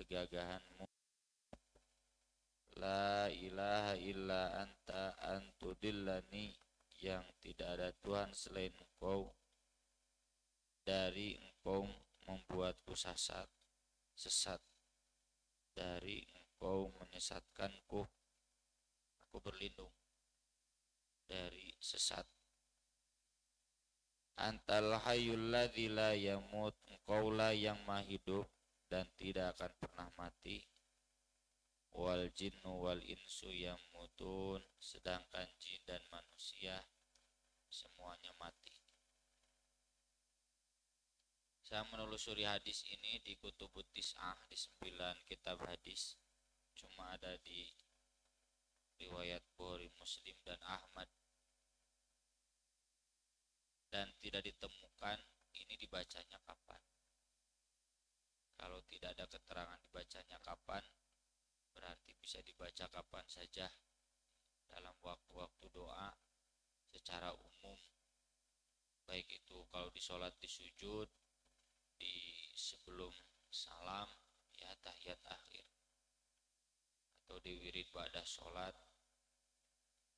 kegagahanmu. La ilaha illa anta antudillani, yang tidak ada Tuhan selain Engkau, dari Engkau membuatku sesat, dari Engkau menyesatkanku, aku berlindung dari sesat. Antal hayyul ladzi la yamut, Engkaulah yang maha hidup dan tidak akan pernah mati. Wal jinnu wal insu yamutun, sedangkan jin dan manusia semuanya mati. Saya menelusuri hadis ini di Kutubut Tis'ah, di 9 kitab hadis. Cuma ada di riwayat Bukhari, Muslim, dan Ahmad. Dan tidak ditemukan ini dibacanya kapan. Kalau tidak ada keterangan dibacanya kapan, berarti bisa dibaca kapan saja dalam waktu-waktu doa secara umum, baik itu kalau di sholat di sujud, di sebelum salam, ya tahiyat akhir, atau di wirid ba'da sholat,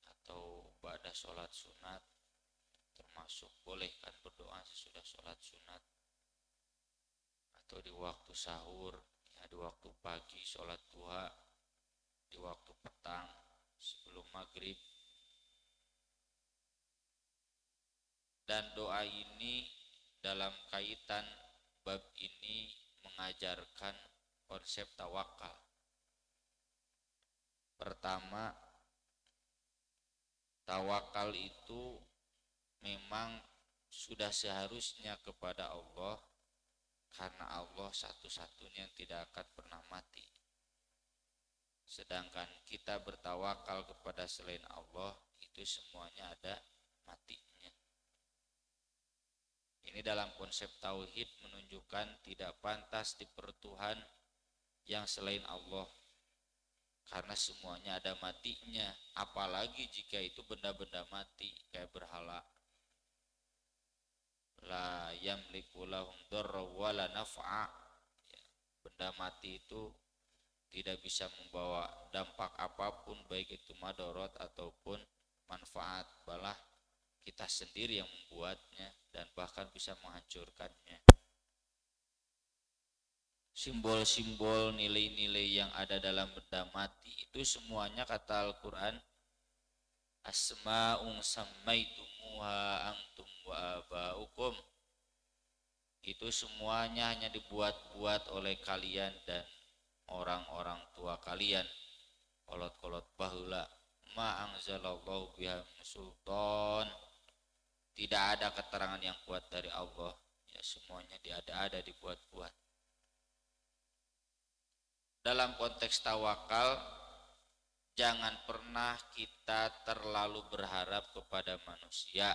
atau ba'da sholat sunat, termasuk boleh kan berdoa sesudah sholat sunat, atau di waktu sahur, ya di waktu pagi sholat duha, di waktu petang sebelum maghrib. Dan doa ini dalam kaitan bab ini mengajarkan konsep tawakal. Pertama, tawakal itu memang sudah seharusnya kepada Allah, karena Allah satu-satunya yang tidak akan pernah mati. Sedangkan kita bertawakal kepada selain Allah, itu semuanya ada matinya. Ini dalam konsep tauhid menunjukkan tidak pantas dipertuhan yang selain Allah, karena semuanya ada matinya. Apalagi jika itu benda-benda mati kayak berhala. La yamliku lahum darra wala naf'a. Benda mati itu tidak bisa membawa dampak apapun, baik itu madorot ataupun manfaat. Malah kita sendiri yang membuatnya dan bahkan bisa menghancurkannya. Simbol-simbol, nilai-nilai yang ada dalam benda mati itu semuanya, kata Al-Quran, asma'un sammaitumuha antum wa aba'ukum, itu semuanya hanya dibuat-buat oleh kalian dan orang-orang tua kalian. Kolot-kolot bahula ma anzalallahu biha min sultan, tidak ada keterangan yang kuat dari Allah, ya semuanya diada-ada, dibuat-buat. Dalam konteks tawakal, jangan pernah kita terlalu berharap kepada manusia,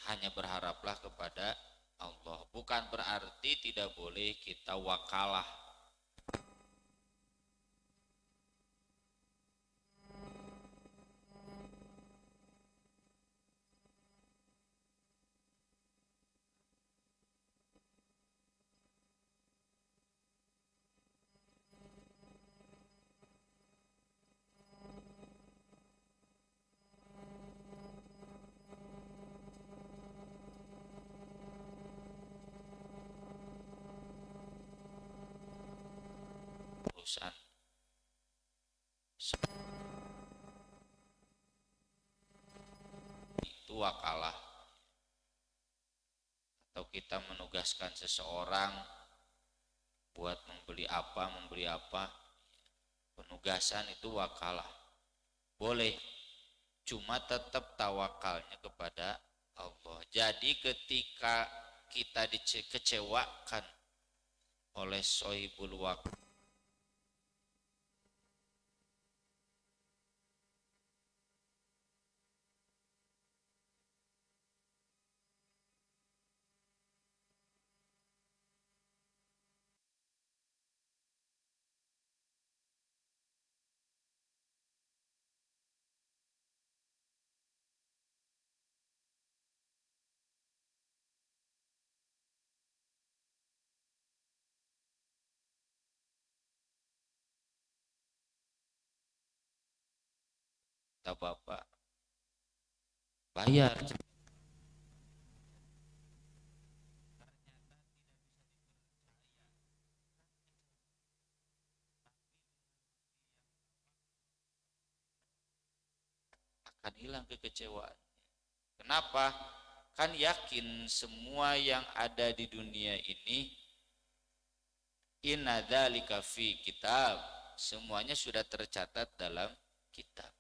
hanya berharaplah kepada Allah. Bukan berarti tidak boleh kita wakalah. Urusan itu wakalah. Atau kita menugaskan seseorang buat membeli apa, penugasan itu wakalah. Boleh, cuma tetap tawakalnya kepada Allah. Jadi ketika kita dikecewakan oleh sohibul wakil, kata bapak, bayar. Akan hilang kekecewaan. Kenapa? Kan yakin semua yang ada di dunia ini inna dzalika fi kitab, semuanya sudah tercatat dalam kitab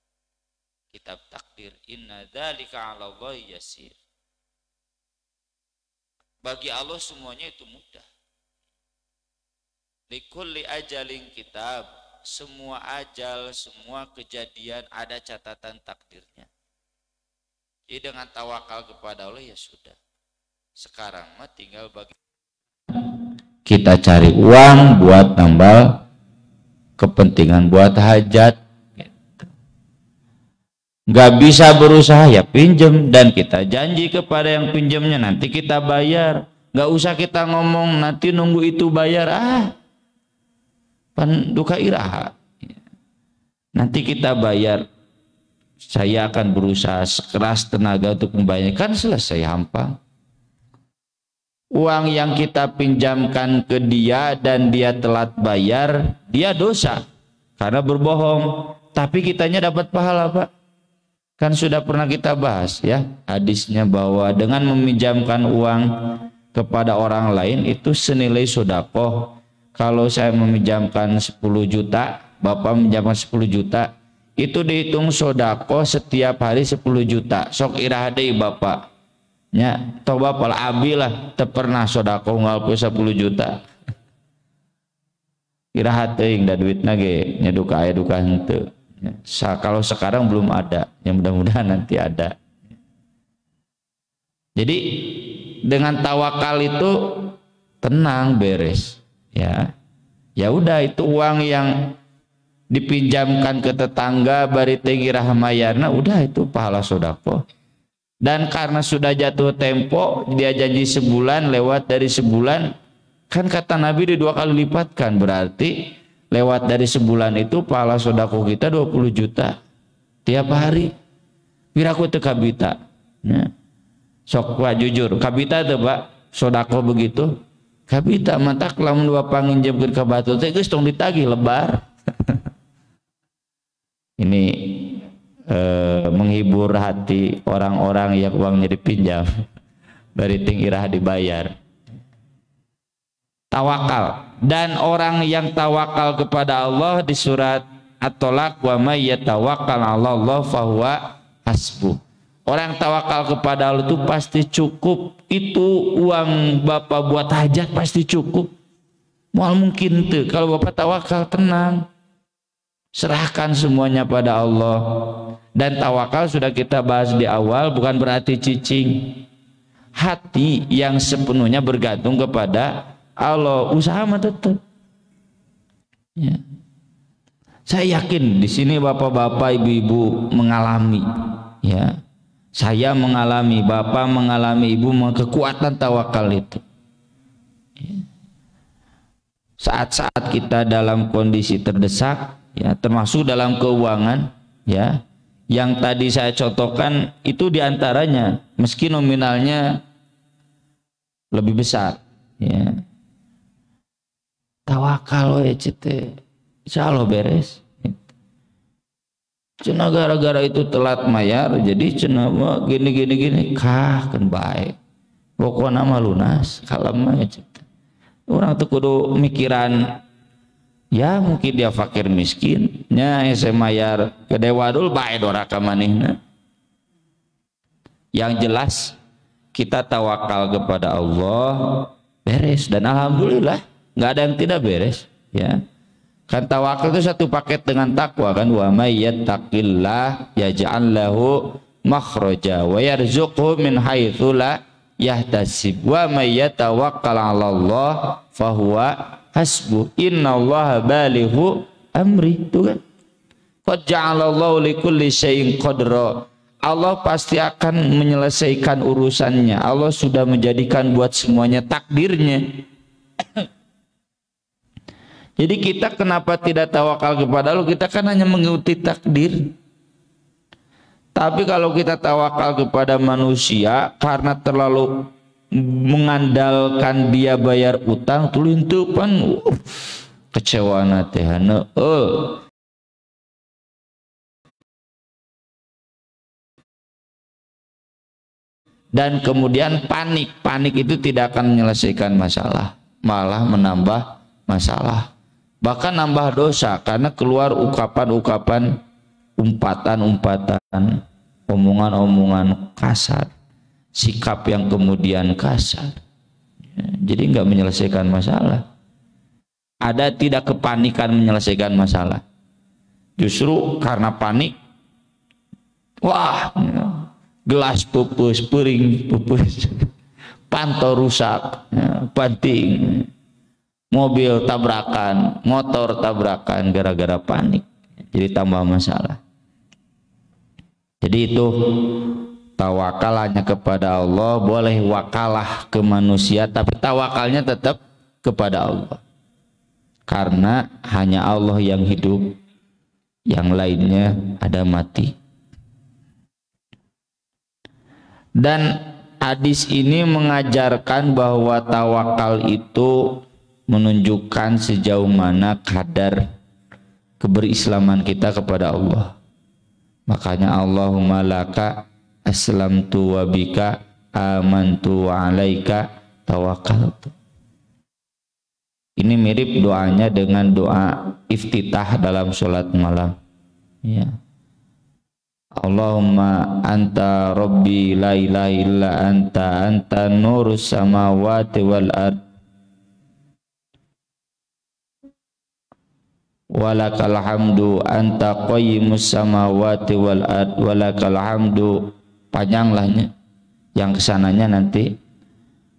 takdir. Inna dzalika 'ala Allahi yasir, bagi Allah semuanya itu mudah. Likulli ajalin kitab, semua ajal, semua kejadian ada catatan takdirnya. Jadi dengan tawakal kepada Allah ya sudah. Sekarang mah tinggal bagi kita cari uang buat tambal kepentingan, buat hajat. Nggak bisa berusaha ya pinjem, dan kita janji kepada yang pinjemnya nanti kita bayar. Nggak usah kita ngomong nanti nunggu itu bayar, pan duka iraha, nanti kita bayar, saya akan berusaha sekeras tenaga untuk membayar, kan selesai hampang. Uang yang kita pinjamkan ke dia dan dia telat bayar, dia dosa karena berbohong, tapi kitanya dapat pahala, Pak. Kan sudah pernah kita bahas ya hadisnya, bahwa dengan meminjamkan uang kepada orang lain itu senilai sedekah. Kalau saya meminjamkan 10 juta, Bapak meminjamkan 10 juta, itu dihitung sedekah setiap hari 10 juta. Sok iraha deui Bapak. Nya, toh Bapak lah abi lah teu pernah sedekah unggal 10 juta. Iraha teuing da duitna ge nya duka aya duka henteu. Kalau sekarang belum ada, yang mudah-mudahan nanti ada. Jadi dengan tawakal itu tenang, beres. Ya udah, itu uang yang dipinjamkan ke tetangga bari tinggi rahmayana, udah itu pahala sedekah. Dan karena sudah jatuh tempo, dia janji sebulan, lewat dari sebulan, kan kata Nabi dua kali lipatkan, berarti lewat dari sebulan itu pahala sedekah kita 20 juta tiap hari. Piraku teu kabita. Sok Pak jujur, kabita teu Pak sedekah begitu? Kabita mantak lamun Bapak nginjemkeun ka batu teh geus tong ditagih lebar. Ini menghibur hati orang-orang yang uangnya dipinjam bari ting irah dibayar. Tawakal, dan orang yang tawakal kepada Allah di surat At-Tolak, wa may yatawakkal 'ala Allah fahuwa hasbuh. Orang tawakal kepada Allah itu pasti cukup. Itu uang Bapak buat hajat pasti cukup. Mual mungkin tuh kalau Bapak tawakal, tenang, serahkan semuanya pada Allah. Dan tawakal sudah kita bahas di awal, bukan berarti cicing. Hati yang sepenuhnya bergantung kepada Allah, usaha mah tetap. Ya. Saya yakin di sini bapak-bapak, ibu-ibu mengalami, ya. Saya mengalami, bapak mengalami, ibu kekuatan tawakal itu. Ya. Saat-saat kita dalam kondisi terdesak, ya, termasuk dalam keuangan, ya. Yang tadi saya contohkan itu diantaranya, meski nominalnya lebih besar, ya. Tawakal we cete, insyaallah beres. Cenah gara-gara itu telat mayar, jadi cenah gini kah kan baik. Pokokna mah lunas, kalem mah cete. Orang tuh kudu mikiran, ya mungkin dia fakir miskin, nya ese mayar ke dewadul bae doraka manehna. Yang jelas kita tawakal kepada Allah, beres, dan alhamdulillah nggak ada yang tidak beres, ya. Kan tawakal itu satu paket dengan takwa kan, wa may yattaqillah yaj'al lahu makhraja wa yarzuqhu min haitsu la yahtasib wa may yatawakkal 'ala Allah fahuwa hasbuh innallaha balighu amri. Itu kan qad ja'alallahu likulli syai'in qadra. Allah pasti akan menyelesaikan urusannya. Allah sudah menjadikan buat semuanya takdirnya. Jadi kita kenapa tidak tawakal kepada Allah? Kita kan hanya mengikuti takdir. Tapi kalau kita tawakal kepada manusia karena terlalu mengandalkan dia bayar utang, tulin tuh pan kecewa teh heueuh. Dan kemudian panik itu tidak akan menyelesaikan masalah, malah menambah masalah, bahkan nambah dosa karena keluar ucapan-ucapan, umpatan-umpatan, omongan-omongan kasar, sikap yang kemudian kasar. Jadi nggak menyelesaikan masalah. Ada tidak kepanikan menyelesaikan masalah, justru karena panik, wah, gelas pupus, piring pupus, pantau rusak, banting, mobil tabrakan, motor tabrakan gara-gara panik, jadi tambah masalah. Jadi itu tawakal hanya kepada Allah, boleh wakalah ke manusia, tapi tawakalnya tetap kepada Allah. Karena hanya Allah yang hidup, yang lainnya ada mati. Dan hadis ini mengajarkan bahwa tawakal itu menunjukkan sejauh mana kadar keberislaman kita kepada Allah. Makanya Allahumma laka aslamtu wa bika amantu wa alaika tawakkaltu. Ini mirip doanya dengan doa iftitah dalam sholat malam, ya. Allahumma anta rabbi la ilaha illa anta nurus samawati wal ard walakal hamdu anta qayyimus samawati wal ard walakal hamdu, panjanglahnya, yang kesananya nanti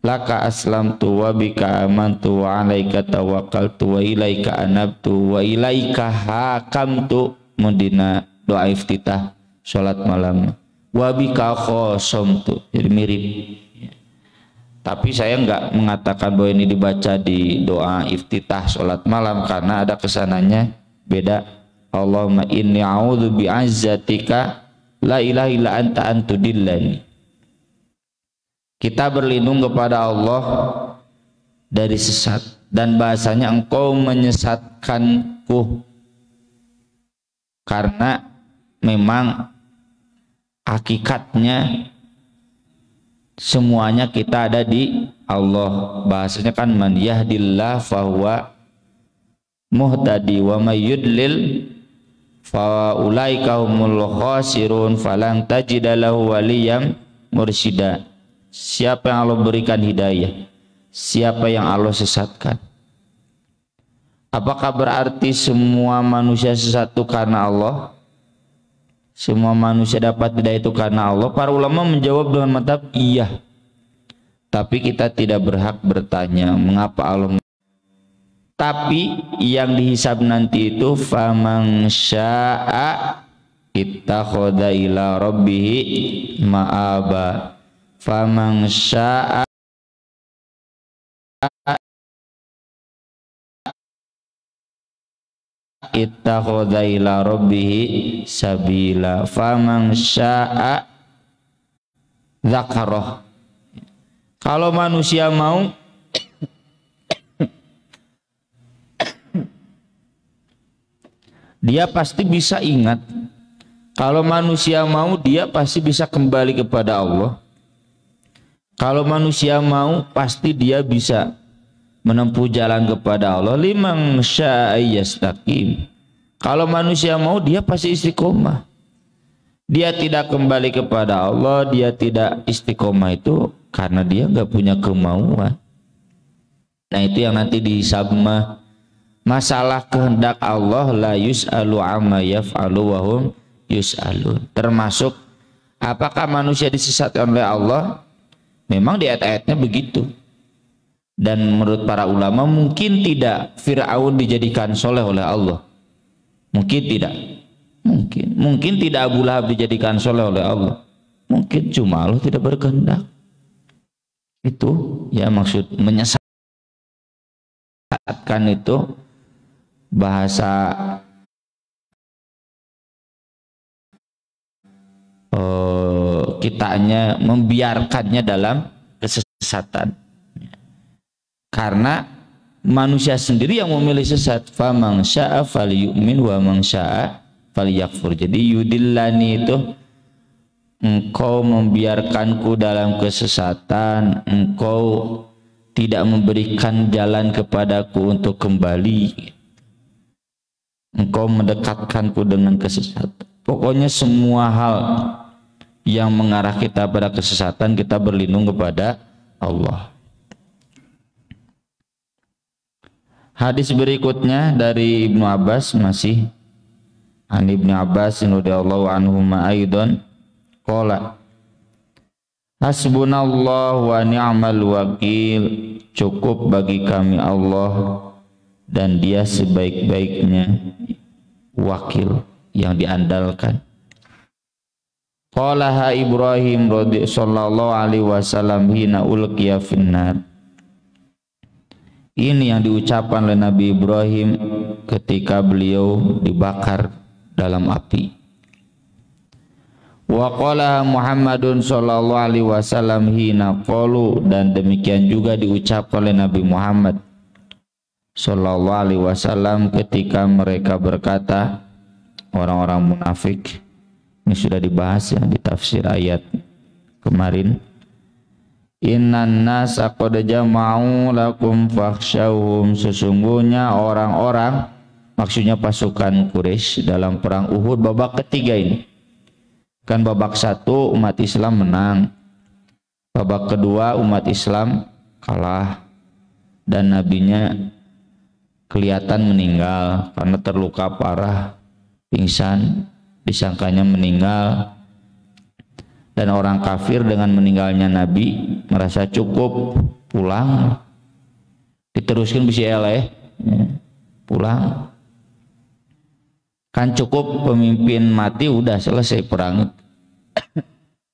laka aslamtu wa bika amantu wa alaika tawakkaltu wa ilaika anabtu wa ilaika hakamtu, mundina doa iftitah sholat malam, wabika khosomtu, jadi mirip. Tapi saya enggak mengatakan bahwa ini dibaca di doa iftitah sholat malam karena ada kesananya beda. Allahumma inni a'udzu bi'azzatika la ilaha illa anta antudillani. Kita berlindung kepada Allah dari sesat, dan bahasanya engkau menyesatkanku, karena memang hakikatnya semuanya kita ada di Allah. Bahasanya kan man yahdillah fahuwa muhtadi wa may yudlil fa ulaika humul khasirun falan tajida lahu waliyam mursyida. Siapa yang Allah berikan hidayah, siapa yang Allah sesatkan. Apakah berarti semua manusia sesat itu karena Allah? Semua manusia dapat hidayah itu karena Allah? Para ulama menjawab dengan mantap, iya. Tapi kita tidak berhak bertanya mengapa Allah. Tapi yang dihisab nanti itu faman syaa ittakhadha ila rabbih ma'aba. Faman syaa ittakhadha ila rabbih sabila. Faman syaa dzakarah. Kalau manusia mau dia pasti bisa ingat. Kalau manusia mau dia pasti bisa kembali kepada Allah. Kalau manusia mau pasti dia bisa menempuh jalan kepada Allah. Liman syaa yastaqim. Kalau manusia mau dia pasti istiqomah. Dia tidak kembali kepada Allah, dia tidak istiqomah itu karena dia nggak punya kemauan. Nah itu yang nanti dihisab. Masalah kehendak Allah la yus'alu amma yaf'alu wa hum yus'alun. Termasuk apakah manusia disesatkan oleh Allah? Memang di ayat-ayatnya begitu. Dan menurut para ulama mungkin tidak Fir'aun dijadikan soleh oleh Allah. Mungkin tidak. Mungkin tidak Abu Lahab dijadikan soleh oleh Allah. Mungkin cuma Allah tidak berkehendak. Itu ya maksud menyesatkan itu bahasa kitanya membiarkannya dalam kesesatan. Karena manusia sendiri yang memilih sesat. Faman syaa falyu'min wa man syaa falyakfur. Jadi yudillani itu engkau membiarkanku dalam kesesatan, engkau tidak memberikan jalan kepadaku untuk kembali, engkau mendekatkanku dengan kesesatan. Pokoknya semua hal yang mengarah kita pada kesesatan, kita berlindung kepada Allah. Hadis berikutnya dari Ibnu Abbas, masih an Ibnu Abbas radhiyallahu anhuma aidan qala hasbunallahu wa ni'mal wakil, cukup bagi kami Allah dan dia sebaik-baiknya wakil yang diandalkan. Qalaha Ibrahim sallallahu alaihi wasallam hina ulqiya finnar. Ini yang diucapkan oleh Nabi Ibrahim ketika beliau dibakar dalam api. Wa qala Muhammadun sallallahu alaihi wasallam hina qalu, dan demikian juga diucapkan oleh Nabi Muhammad sallallahu alaihi wasallam ketika mereka berkata, orang-orang munafik. Ini sudah dibahas ya di tafsir ayat kemarin. Innan nasa qad jama'u lakum fakhshawhum, sesungguhnya orang-orang, maksudnya pasukan Quraisy dalam perang Uhud babak ketiga ini. Kan babak satu umat Islam menang, babak kedua umat Islam kalah dan nabinya kelihatan meninggal karena terluka parah, pingsan, disangkanya meninggal. Dan orang kafir dengan meninggalnya Nabi merasa cukup, pulang, diteruskan bisa eleh, pulang. Kan cukup pemimpin mati, udah selesai perang.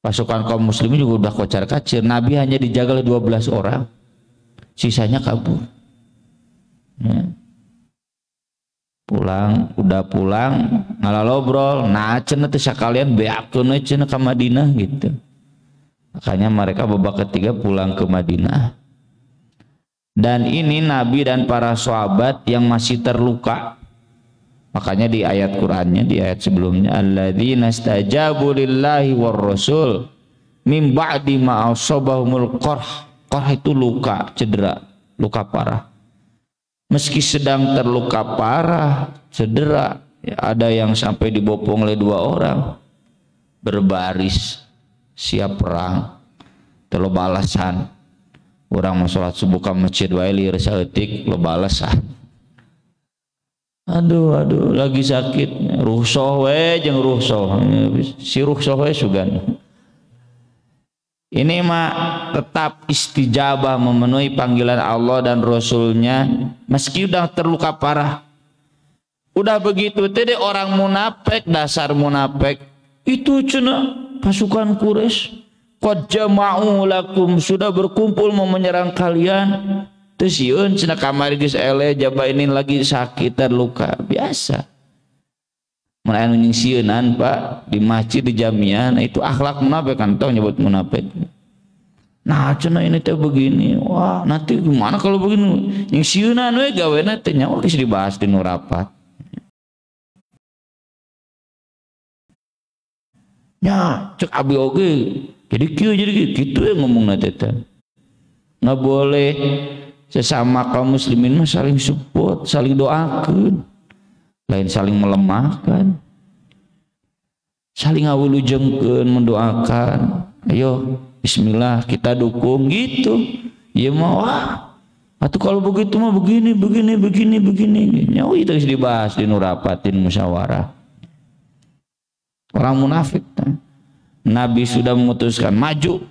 Pasukan kaum muslimin juga udah kocar kacir. Nabi hanya dijaga oleh 12 orang, sisanya kabur. Pulang, udah pulang, ngalalobrol, nah cenah teh sakalian beakeun cenah ka Madinah gitu. Makanya mereka babak ketiga pulang ke Madinah. Dan ini Nabi dan para sahabat yang masih terluka. Makanya di ayat Qur'annya, di ayat sebelumnya, alladzina stajabu lillahi war rasul mim ba'di ma asabahumul qarh. Qarh itu luka, cedera, luka parah. Meski sedang terluka parah, cedera, ya, ada yang sampai dibopong oleh 2 orang, berbaris siap perang, telo balasan. Orang mau sholat subuh ke masjid wae lieur saeutik lo balasan. Aduh, lagi sakit, ruhsoh we jeung ruhsoh, si ruhsoh we sugan. Ini mah tetap istijabah, memenuhi panggilan Allah dan Rasulnya meski udah terluka parah. Udah begitu tadi orang munafik, dasar munafik itu cenah pasukan Quraisy qad jama'u lakum, sudah berkumpul mau menyerang kalian. Terus yun cenah kamari geus ele jaba ini lagi sakit terluka biasa. Mun anu nyingsieunan Pak di masjid di jamiah, nah itu akhlak munafik kan, tau nyebut munafik. Nah cenah ini teh begini, wah nanti gimana kalau begini nyingsieunan we gawena teh nya geus dibahas di nu rapat. Ya cek abi oge jadi kieu jadi kitu ya ngomongna teh teh. Nggak boleh sesama kaum muslimin mah saling support, saling doakeun. Lain saling melemahkan, saling ngawilujengkeun, mendoakan. Ayo bismillah kita dukung gitu. Ya mau atuh kalau begitu mah begini. Nyawa itu harus dibahas di nurapatin musyawarah. Orang munafik Nabi sudah memutuskan maju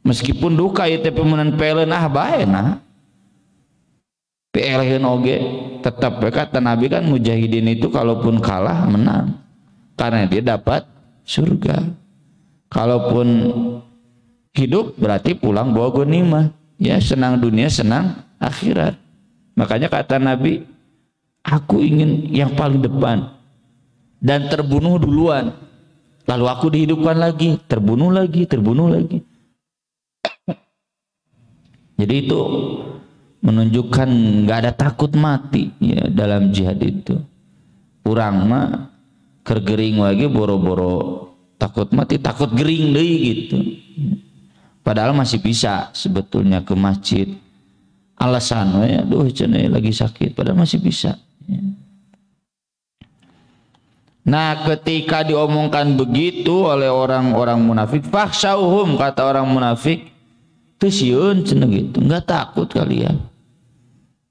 meskipun duka itu pemenan peleun bae nah PLN oge tetap kata Nabi kan mujahidin itu kalaupun kalah menang karena dia dapat surga, kalaupun hidup berarti pulang bawa ghanimah, ya senang dunia senang akhirat. Makanya kata Nabi, aku ingin yang paling depan dan terbunuh duluan lalu aku dihidupkan lagi, terbunuh lagi, terbunuh lagi. Jadi itu menunjukkan nggak ada takut mati ya dalam jihad itu. Kurang mah kergering lagi boro-boro takut mati, takut gering deh gitu. Padahal masih bisa sebetulnya ke masjid. Alasan ya, aduh cenah lagi sakit, padahal masih bisa. Nah, ketika diomongkan begitu oleh orang-orang munafik, fakhshauhum, kata orang munafik, teu sieun cenah gitu, enggak takut kalian.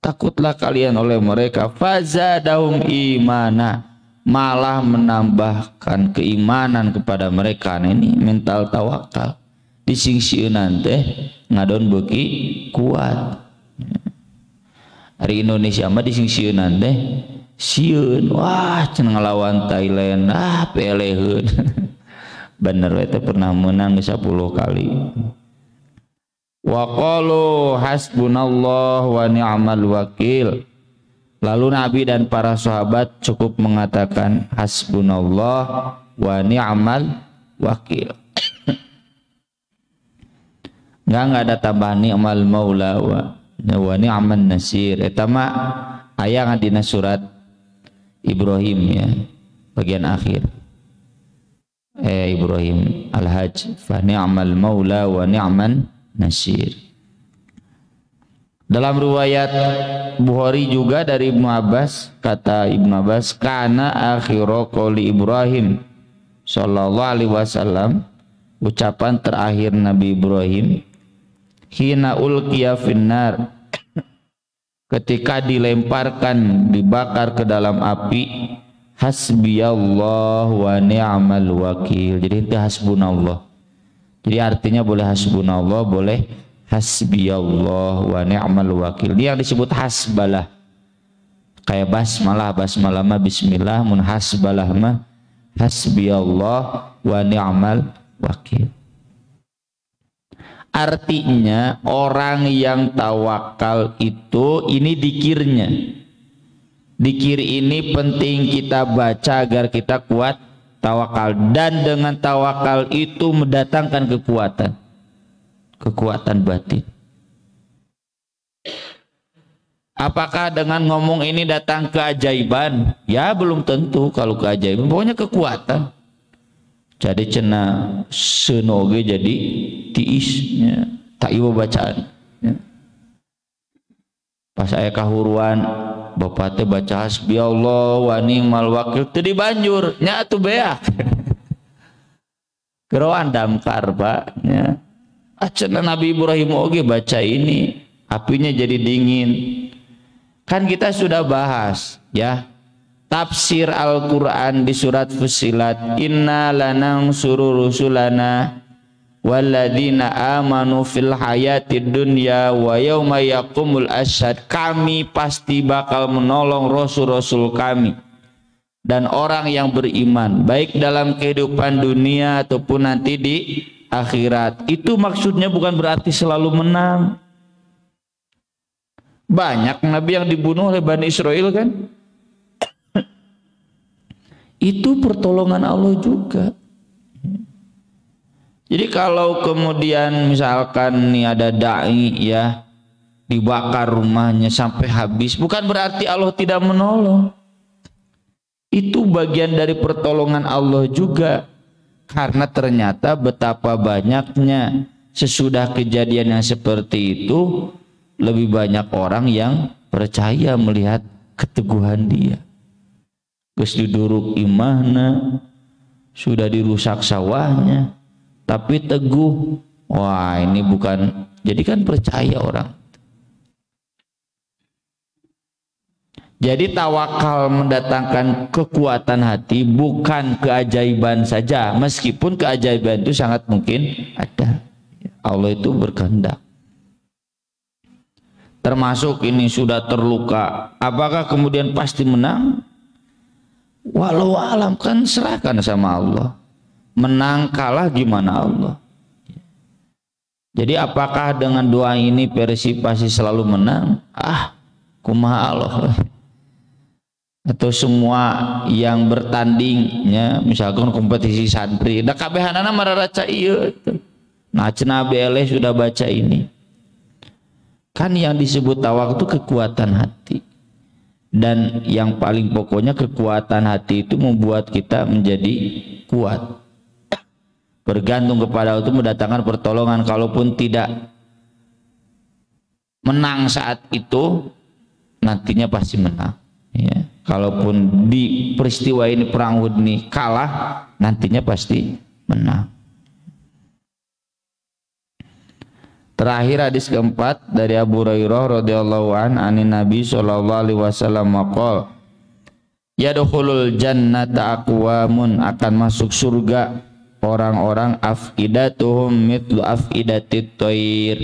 Takutlah kalian oleh mereka, fazadahum imana, malah menambahkan keimanan kepada mereka. Nah, ini mental tawakal. Disingsieunan teh ngadon beuki kuat. Hari Indonesia mah disingsieunan teh sieun, wah cenah ngelawan Thailand, peleheun. Bener we teh pernah menang 10 kali. Wa qalu hasbunallah wa ni'mal wakil. Lalu Nabi dan para sahabat cukup mengatakan hasbunallah wa ni'mal wakil. Enggak ada tambahan ni'mal maula wa ni'man nasir. Eta mah aya dina surat Ibrahim ya, bagian akhir. Ibrahim Al-Hajj, fa ni'mal maula wa ni'man nasir. Dalam riwayat Bukhari juga dari Ibnu Abbas, kata Ibnu Abbas, kana akhiru qouli Ibrahim sallallahu alaihi wasallam, ucapan terakhir Nabi Ibrahim, hina ulqiya finnar, ketika dilemparkan, dibakar ke dalam api, hasbiyallah wa ni'mal wakil. Jadi itu hasbunallah. Jadi artinya boleh hasbunallah, boleh hasbiyallah wa ni'mal wakil. Dia yang disebut hasbalah. Kayak basmalah mah bismillah, mun hasbalah mah hasbiyallah wa ni'mal wakil. Artinya orang yang tawakal itu ini dikirnya. Dikir ini penting kita baca agar kita kuat tawakal, dan dengan tawakal itu mendatangkan kekuatan batin. Apakah dengan ngomong ini datang keajaiban? Ya belum tentu kalau keajaiban, pokoknya kekuatan. Jadi cenah senoge jadi tiis ya, tak ieu bacaan ya. Pas aya kahuruan bapak teh baca hasbiyallah wa ni'mal wakil teu dibanjur nya atuh beak. Keroan damkar Pak ya. Cenah Nabi Ibrahim oge baca ini apinya jadi dingin. Kan kita sudah bahas ya tafsir Al-Qur'an di surat Fussilat, inna lanansuru rusulana walladzina amanu fil hayatid dunya wa yauma yaqumul asyhad. Kami pasti bakal menolong rasul-rasul kami dan orang yang beriman baik dalam kehidupan dunia ataupun nanti di akhirat. Itu maksudnya bukan berarti selalu menang. Banyak nabi yang dibunuh oleh Bani Israel kan. Itu pertolongan Allah juga. Jadi kalau kemudian misalkan nih ada dai ya dibakar rumahnya sampai habis, bukan berarti Allah tidak menolong. Itu bagian dari pertolongan Allah juga, karena ternyata betapa banyaknya sesudah kejadian yang seperti itu lebih banyak orang yang percaya melihat keteguhan dia. Geus diduruk imahna, sudah dirusak sawahnya, tapi teguh. Wah ini bukan, jadi kan percaya orang. Jadi tawakal mendatangkan kekuatan hati, bukan keajaiban saja, meskipun keajaiban itu sangat mungkin ada. Allah itu berkehendak. Termasuk ini sudah terluka, apakah kemudian pasti menang? Walau alam, kan serahkan sama Allah. Menang kalah gimana Allah. Jadi apakah dengan doa ini Persib pasti selalu menang? Kumaha Allah. atau semua yang bertandingnya misalkan kompetisi santri da kabehanana mararaca ieu nah cenah BLE sudah baca ini kan yang disebut tawakal itu kekuatan hati dan yang paling pokoknya kekuatan hati itu membuat kita menjadi kuat bergantung kepada Allah itu mendatangkan pertolongan kalaupun tidak menang saat itu nantinya pasti menang ya. Kalaupun di peristiwa ini perang Uhud ini kalah, nantinya pasti menang. Terakhir hadis keempat dari Abu Hurairah radhiyallahu anin Nabi sallallahu alaihi wasallam maqal yadkhulul jannata aqwamun akan masuk surga orang-orang afidatuhum mithlu afidatit thair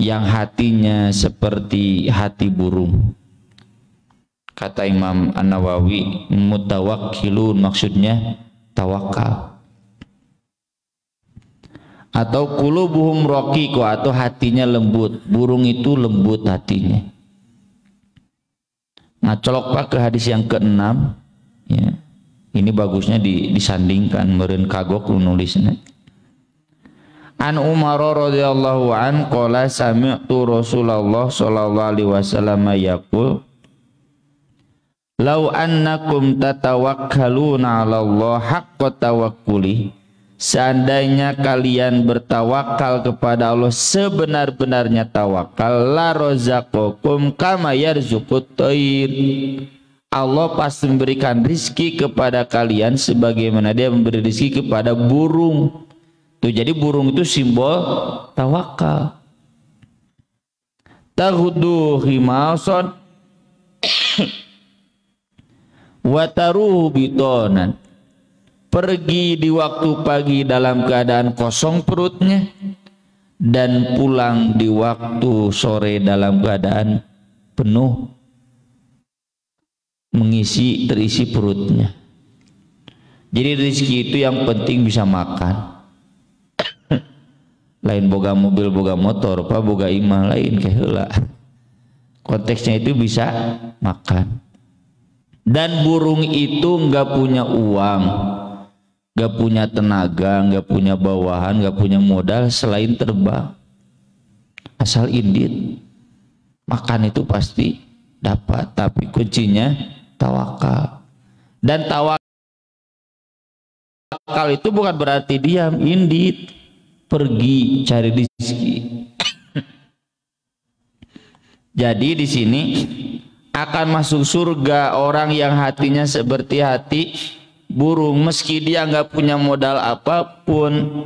yang hatinya seperti hati burung. Kata Imam An-Nawawi mutawakkilun maksudnya tawakal atau qulubuhum raqiqah atau hatinya lembut burung itu lembut hatinya. Nah colok pak ke hadis yang keenam ya. Ini bagusnya disandingkan meureun kagok nulisnya. An Umar radhiyallahu an qala sami'tu Rasulullah sallallahu alaihi wasallam yaqul lau annakum tatawakkaluna 'ala Allah haqqa tawakkuli seandainya kalian bertawakal kepada Allah sebenar-benarnya tawakal la razaqakum kama yarzuqut thair Allah pasti memberikan rizki kepada kalian sebagaimana dia memberi rizki kepada burung tuh jadi burung itu simbol tawakal taghdu khimasan wataruhu bitonan pergi di waktu pagi dalam keadaan kosong perutnya dan pulang di waktu sore dalam keadaan penuh terisi perutnya. Jadi rezeki itu yang penting bisa makan lain boga mobil boga motor apa boga imah lain kaheula konteksnya itu bisa makan. Dan burung itu nggak punya uang, nggak punya tenaga, nggak punya bawahan, nggak punya modal selain terbang. Asal indit, makan itu pasti dapat, tapi kuncinya tawakal. Dan tawakal itu bukan berarti diam, indit, pergi cari rezeki. Jadi di sini akan masuk surga orang yang hatinya seperti hati burung meski dia nggak punya modal apapun,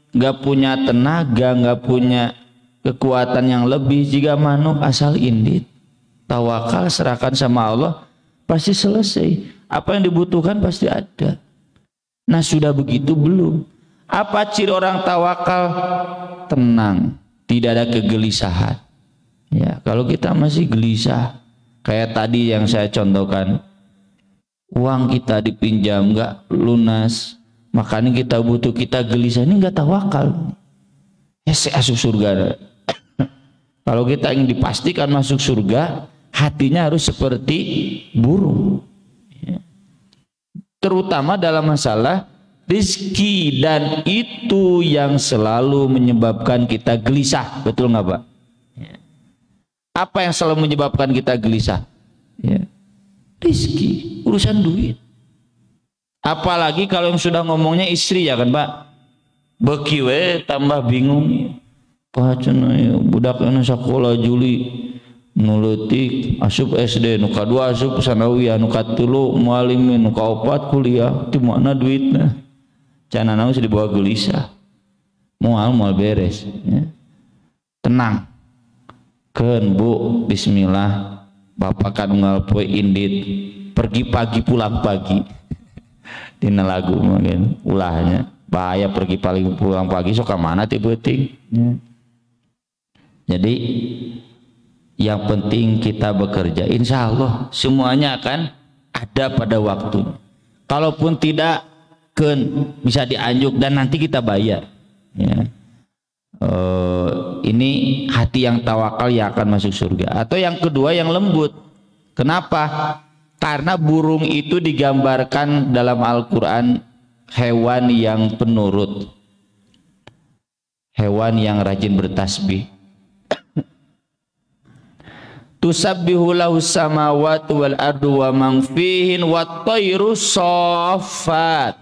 nggak punya tenaga, nggak punya kekuatan yang lebih jika manuk asal indit tawakal serahkan sama Allah pasti selesai apa yang dibutuhkan pasti ada. Nah sudah begitu belum apa ciri orang tawakal? Tenang, tidak ada kegelisahan ya. Kalau kita masih gelisah kayak tadi yang saya contohkan, uang kita dipinjam nggak lunas, makanya kita butuh, kita gelisah, ini nggak tawakal. Ya saya masuk surga. Kalau kita ingin dipastikan masuk surga, hatinya harus seperti burung. Ya. Terutama dalam masalah rezeki dan itu yang selalu menyebabkan kita gelisah, betul nggak Pak? Apa yang selalu menyebabkan kita gelisah? Ya. Rizki, urusan duit. Apalagi kalau yang sudah ngomongnya istri ya kan Pak. Beki we tambah bingung. Pak cenah budak anu sakola Juli nuleutik asup SD nu kadua asup sanawiyah nu katilu mualimin nu kaopat kuliah di mana duitna. Cenah naon dibawa gelisah. Moal beres ya. Tenang. Ken Bu, bismillah bapak kan ngalpoe indit pergi pagi pulang pagi dina lagu mungkin ulahnya bahaya pergi paling pulang pagi sok mana ti beuting ya. Jadi yang penting kita bekerja insya Allah semuanya akan ada pada waktunya kalaupun tidak ken bisa dianjuk dan nanti kita bayar ya. Ini hati yang tawakal yang akan masuk surga. Atau yang kedua yang lembut. Kenapa? Karena burung itu digambarkan dalam Al-Quran hewan yang penurut, hewan yang rajin bertasbih. Tusabbihu lahu samawati wal ardu wa man fihin wat tayru saffat.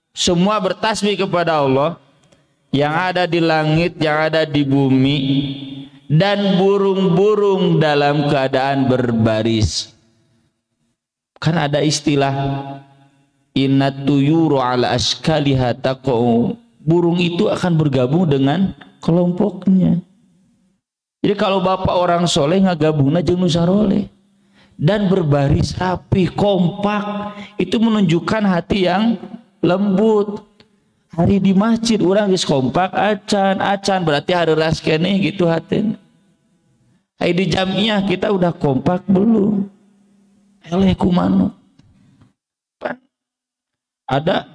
Semua bertasbih kepada Allah, yang ada di langit, yang ada di bumi, dan burung-burung dalam keadaan berbaris. Kan ada istilah innat tuyuru ala ashkaliha taqau. Burung itu akan bergabung dengan kelompoknya. Jadi kalau bapak orang soleh ngagabungna jeung nu saroleh dan berbaris rapi kompak, itu menunjukkan hati yang lembut. Hari di masjid orang geus kompak acan berarti hari ras keneh gitu hati. Hari di jamiah kita udah kompak belum? Eleh kumano. Ada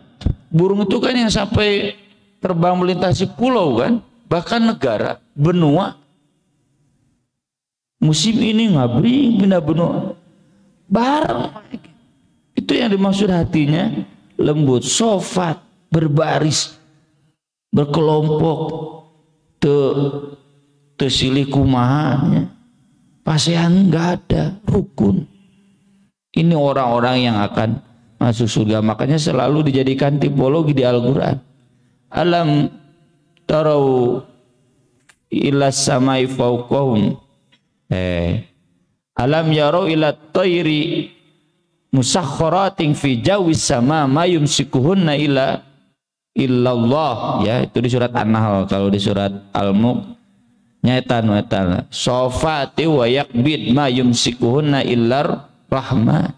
burung itu kan yang sampai terbang melintasi pulau kan, bahkan negara, benua. Musim ini ngabring pindah benua bareng. Itu yang dimaksud hatinya lembut, sofat, berbaris, berkelompok, silih kumahanya, pasean nggak ada, rukun. Ini orang-orang yang akan masuk surga. Makanya selalu dijadikan tipologi di Al-Quran. Alam tarau ila samai fauqahum. Alam yarau ila tayri musakhkharatin fi jawis sama ma yumsikuhunna illallah. Ya, itu di surat An-Nahl. Kalau di surat Al-Mulk nyata sofati wa yakbid ma yumsikuhunna illar rahman.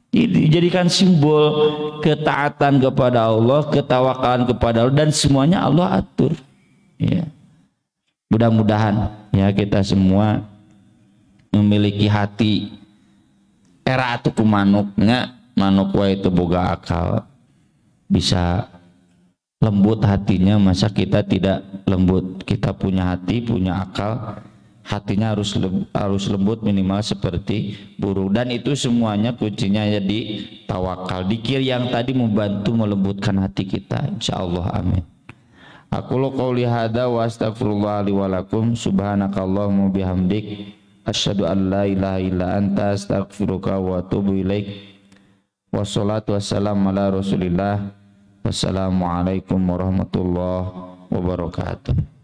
Dijadikan simbol ketaatan kepada Allah, ketawakalan kepada Allah, dan semuanya Allah atur. Ya. Mudah-mudahan ya kita semua memiliki hati era atuh ku manuknya, manuk wae itu boga akal, bisa lembut hatinya. Masa kita tidak lembut? Kita punya hati, punya akal, hatinya harus lembut minimal seperti burung. Dan itu semuanya kuncinya jadi tawakal, dikir yang tadi membantu melembutkan hati kita, insyaallah. Amin. Aku qouli hadza wa astaghfirullah li wa lakum. Subhanakallahumma bihamdik asyhadu an la ilaha illa anta astaghfiruka wa atubu ilaik. Wassalatu wassalamu ala Rasulillah. Wassalamualaikum warahmatullahi wabarakatuh.